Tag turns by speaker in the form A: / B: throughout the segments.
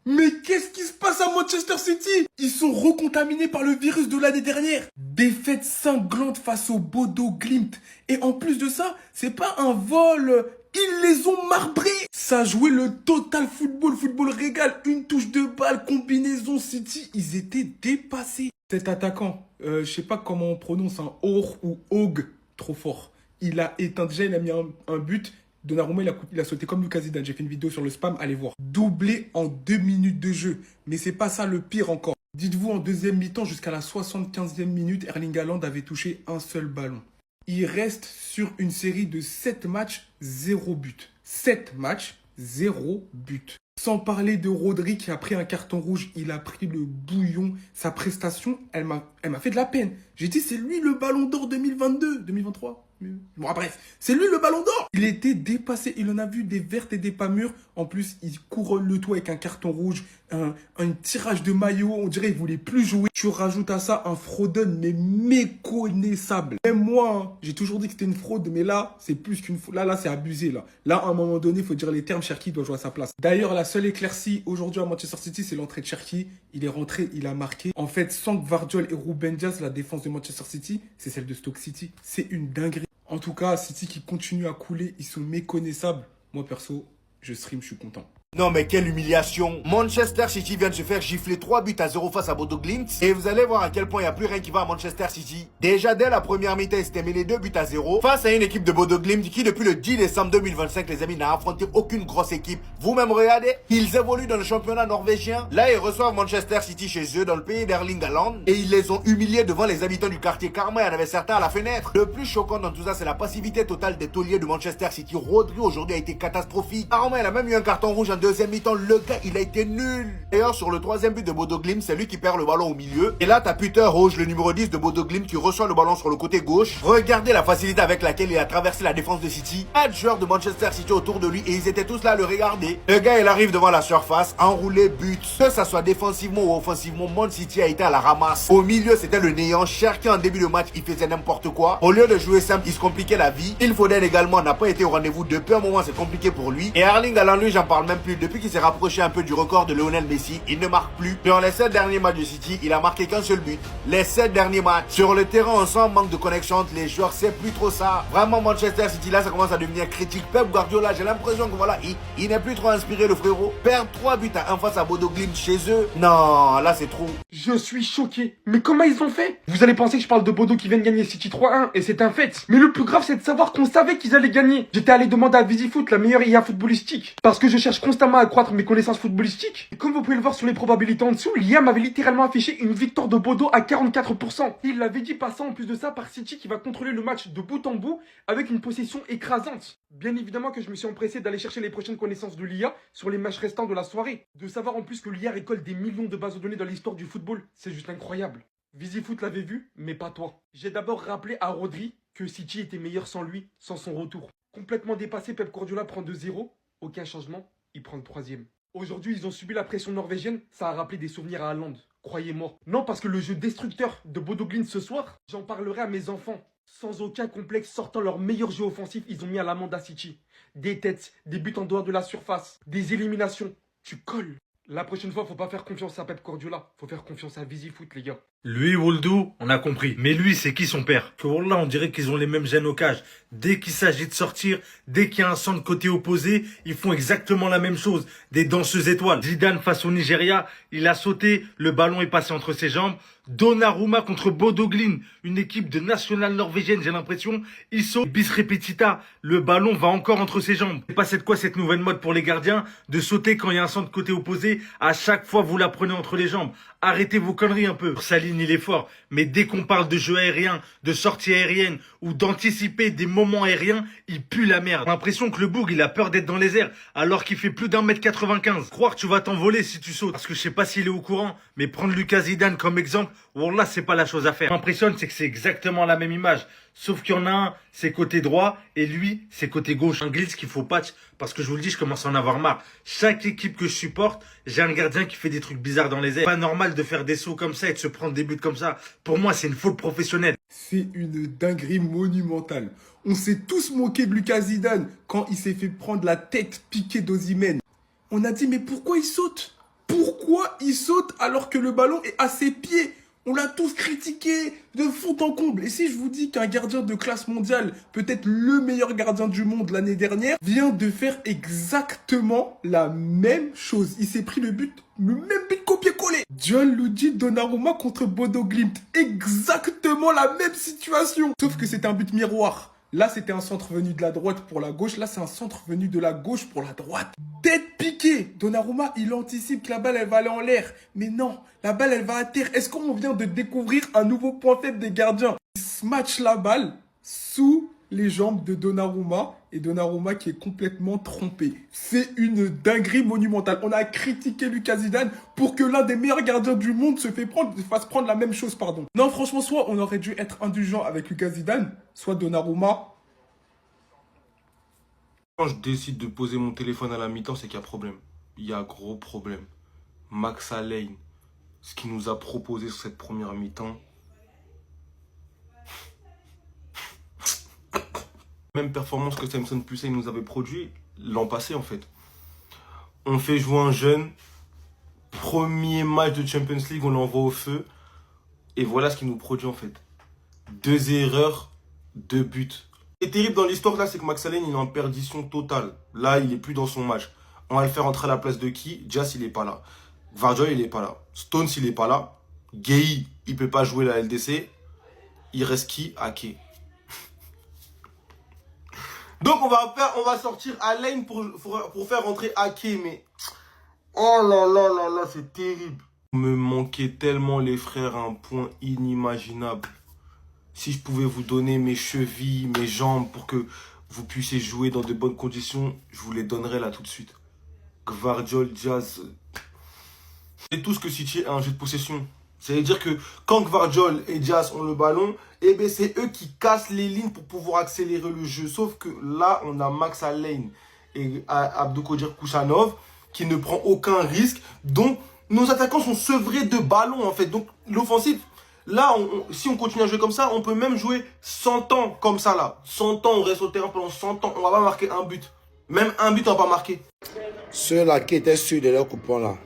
A: Mais qu'est-ce qui se passe à Manchester City? Ils sont recontaminés par le virus de l'année dernière. Défaite cinglante face au Bodo Glimt. Et en plus de ça, c'est pas un vol. Ils les ont marbrés. Ça a joué le total football, football régal. Une touche de balle, combinaison City. Ils étaient dépassés. Cet attaquant, je sais pas comment on prononce, un Or ou Og, trop fort. Il a éteint déjà, il a mis un but. Donnarumma, il a sauté comme Lucas Zidane. J'ai fait une vidéo sur le spam, allez voir. Doublé en 2 minutes de jeu. Mais c'est pas ça le pire encore. Dites-vous, en deuxième mi-temps, jusqu'à la 75e minute, Erling Haaland avait touché un seul ballon. Il reste sur une série de 7 matchs, 0 but. 7 matchs, 0 but. Sans parler de Rodri qui a pris un carton rouge, il a pris le bouillon. Sa prestation, elle m'a fait de la peine. J'ai dit, c'est lui le ballon d'or 2022, 2023. Bon, bref, c'est lui le ballon d'or. Il était dépassé, il en a vu des vertes et des pas mûres. En plus, il couronne le tout avec un carton rouge, un tirage de maillot. On dirait qu'il voulait plus jouer. Tu rajoutes à ça un fraudeur, mais méconnaissable. Même moi, hein, j'ai toujours dit que c'était une fraude, mais là, c'est plus qu'une fraude. Là, c'est abusé. Là, à un moment donné, il faut dire les termes. Cherki doit jouer à sa place. D'ailleurs, la seule éclaircie aujourd'hui à Manchester City, c'est l'entrée de Cherki. Il est rentré, il a marqué. En fait, sans Gvardiol et Ruben Dias, la défense de Manchester City, c'est celle de Stoke City. C'est une dinguerie. En tout cas, City qui continue à couler, ils sont méconnaissables. Moi, perso, je stream, je suis content.
B: Non mais quelle humiliation. Manchester City vient de se faire gifler 3 buts à 0 face à Bodo Glimt. Et vous allez voir à quel point il n'y a plus rien qui va à Manchester City. Déjà dès la première mi-temps, ils s'étaient mêlés 2 buts à 0 face à une équipe de Bodo Glimt qui depuis le 10 décembre 2025, les amis, n'a affronté aucune grosse équipe. Vous-même regardez, ils évoluent dans le championnat norvégien. Là, ils reçoivent Manchester City chez eux dans le pays d'Erling Haaland. Et ils les ont humiliés devant les habitants du quartier Karma. Il y en avait certains à la fenêtre. Le plus choquant dans tout ça, c'est la passivité totale des tauliers de Manchester City. Rodri aujourd'hui a été catastrophique. Apparemment, il a même eu un carton rouge en deuxième mi-temps, le gars, il a été nul. D'ailleurs, sur le troisième but de Bodo Glimt, c'est lui qui perd le ballon au milieu. Et là, t'as Peter Rouge, le numéro 10 de Bodo Glimt, qui reçoit le ballon sur le côté gauche. Regardez la facilité avec laquelle il a traversé la défense de City. 4 joueurs de Manchester City autour de lui et ils étaient tous là à le regarder. Le gars, il arrive devant la surface, enroulé, but. Que ça soit défensivement ou offensivement, Man City a été à la ramasse. Au milieu, c'était le néant. Cherki, en début de match, il faisait n'importe quoi. Au lieu de jouer simple, il se compliquait la vie. Il Foden également n'a pas été au rendez-vous. Depuis un moment, c'est compliqué pour lui. Et Erling Haaland, lui, j'en parle même plus. Depuis qu'il s'est rapproché un peu du record de Lionel Messi, il ne marque plus. Dans les 7 derniers matchs de City, il a marqué qu'un seul but. Les 7 derniers matchs. Sur le terrain, on sent un manque de connexion entre les joueurs. C'est plus trop ça. Vraiment, Manchester City, là, ça commence à devenir critique. Pep Guardiola, j'ai l'impression que voilà, il n'est plus trop inspiré, le frérot. Perdre 3 buts à 1 face à Bodo Glimt chez eux. Non, là, c'est trop.
C: Je suis choqué. Mais comment ils ont fait? Vous allez penser que je parle de Bodo qui vient de gagner City 3-1 et c'est un fait. Mais le plus grave, c'est de savoir qu'on savait qu'ils allaient gagner. J'étais allé demander à VisiFoot, la meilleure IA footballistique, parce que je cherche constamment à accroître mes connaissances footballistiques. Et comme vous pouvez le voir sur les probabilités en dessous, l'IA m'avait littéralement affiché une victoire de Bodo à 44%. Il l'avait dit passant en plus de ça par City qui va contrôler le match de bout en bout avec une possession écrasante. Bien évidemment que je me suis empressé d'aller chercher les prochaines connaissances de l'IA sur les matchs restants de la soirée. De savoir en plus que l'IA récolte des millions de bases de données dans l'histoire du football, c'est juste incroyable. VisiFoot l'avait vu, mais pas toi. J'ai d'abord rappelé à Rodri que City était meilleur sans lui, sans son retour. Complètement dépassé, Pep Guardiola prend 2-0, aucun changement, il prend le 3e. Aujourd'hui, ils ont subi la pression norvégienne, ça a rappelé des souvenirs à Haaland, croyez-moi. Non, parce que le jeu destructeur de Bodo Glimt ce soir, j'en parlerai à mes enfants. Sans aucun complexe, sortant leur meilleur jeu offensif, ils ont mis à l'amende à City. Des têtes, des buts en dehors de la surface, des éliminations. Tu colles. La prochaine fois, faut pas faire confiance à Pep Guardiola, faut faire confiance à VisiFoot, les gars.
D: Lui, Woldo, on a compris. Mais lui, c'est qui son père? Que là, on dirait qu'ils ont les mêmes gènes au cage. Dès qu'il s'agit de sortir, dès qu'il y a un centre côté opposé, ils font exactement la même chose. Des danseuses étoiles. Zidane face au Nigeria, il a sauté, le ballon est passé entre ses jambes. Donnarumma contre Bodo Glimt, une équipe de nationale norvégienne, j'ai l'impression. Il saute, bis repetita, le ballon va encore entre ses jambes. C'est pas cette quoi cette nouvelle mode pour les gardiens de sauter quand il y a un centre côté opposé. À chaque fois, vous la prenez entre les jambes. Arrêtez vos conneries un peu. Sa ligne, il est fort. Mais dès qu'on parle de jeu aérien, de sortie aérienne ou d'anticiper des moments aériens, il pue la merde. J'ai l'impression que le boug, il a peur d'être dans les airs alors qu'il fait plus d'1m95. Croire que tu vas t'envoler si tu sautes. Parce que je sais pas s'il est au courant, mais prendre Lucas Zidane comme exemple, wallah, c'est pas la chose à faire. Ce qui m'impressionne, c'est que c'est exactement la même image. Sauf qu'il y en a un, c'est côté droit, et lui, c'est côté gauche. Un glitch qu'il faut patch, parce que je vous le dis, je commence à en avoir marre. Chaque équipe que je supporte, j'ai un gardien qui fait des trucs bizarres dans les airs. Pas normal de faire des sauts comme ça et de se prendre des buts comme ça. Pour moi, c'est une faute professionnelle.
A: C'est une dinguerie monumentale. On s'est tous moqué de Lucas Zidane quand il s'est fait prendre la tête piquée d'Osimhen. On a dit, mais pourquoi il saute? Pourquoi il saute alors que le ballon est à ses pieds? On l'a tous critiqué de fond en comble. Et si je vous dis qu'un gardien de classe mondiale, peut-être le meilleur gardien du monde l'année dernière, vient de faire exactement la même chose. Il s'est pris le même but copier-coller. Gianluigi Donnarumma contre Bodo Glimt. Exactement la même situation. Sauf que c'était un but miroir. Là, c'était un centre venu de la droite pour la gauche. Là, c'est un centre venu de la gauche pour la droite. Tête piquée. Donnarumma, il anticipe que la balle, elle va aller en l'air. Mais non, la balle, elle va à terre. Est-ce qu'on vient de découvrir un nouveau point faible des gardiens? Il smatch la balle sous les jambes de Donnarumma. Et Donnarumma qui est complètement trompé. C'est une dinguerie monumentale. On a critiqué Lucas Zidane pour que l'un des meilleurs gardiens du monde se fasse prendre la même chose, pardon. Non, franchement, soit on aurait dû être indulgent avec Lucas Zidane, soit Donnarumma.
C: Quand je décide de poser mon téléphone à la mi-temps, c'est qu'il y a problème. Il y a gros problème. Max Allène, ce qu'il nous a proposé sur cette première mi-temps. Même performance que Samson Pusey nous avait produit l'an passé en fait. On fait jouer un jeune, premier match de Champions League, on l'envoie au feu. Et voilà ce qu'il nous produit en fait. 2 erreurs, 2 buts. Ce qui est terrible dans l'histoire là, c'est que Max Allène il est en perdition totale. Là, il est plus dans son match. On va le faire entrer à la place de qui? Dias, il est pas là. Gvardiol, il est pas là. Stones, il est pas là. Gueye, il peut pas jouer la LDC. Il reste qui? Ake. Donc on va sortir Allène pour faire rentrer Ake, mais oh là là là là, c'est terrible. Me manquait tellement les frères, un point inimaginable. Si je pouvais vous donner mes chevilles, mes jambes pour que vous puissiez jouer dans de bonnes conditions, je vous les donnerais là tout de suite. Gvardiol, Dias. C'est tout ce que City a un jeu de possession. C'est-à-dire que quand Gvardiol et Dias ont le ballon, eh ben c'est eux qui cassent les lignes pour pouvoir accélérer le jeu. Sauf que là, on a Max Allène et Abdoukodir Kouchanov qui ne prend aucun risque. Donc, nos attaquants sont sevrés de ballon en fait. Donc, l'offensive, là, si on continue à jouer comme ça, on peut même jouer 100 ans comme ça là. 100 ans, on reste au terrain pendant 100 ans. On va pas marquer un but. Même un but, on va pas marquer.
E: Ceux-là qui étaient sûrs de leur coupon là,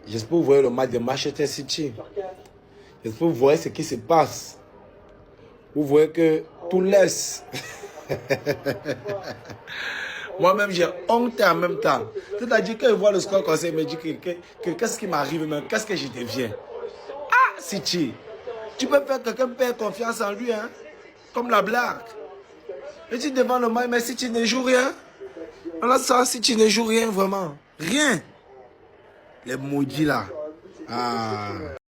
E: j'espère que vous voyez le match de Manchester City. J'espère que vous voyez ce qui se passe. Vous voyez que tout laisse. Moi-même, j'ai honte en même temps. C'est-à-dire que je vois le score comme ça, je me dis que qu'est-ce qui m'arrive même, qu'est-ce que je deviens. Ah, City, tu peux faire quelqu'un perdre confiance en lui, hein, comme la blague. Et tu devant le match, mais si tu ne joues rien, alors ça, si tu ne joues rien, vraiment, rien. Les maudits là. Ah.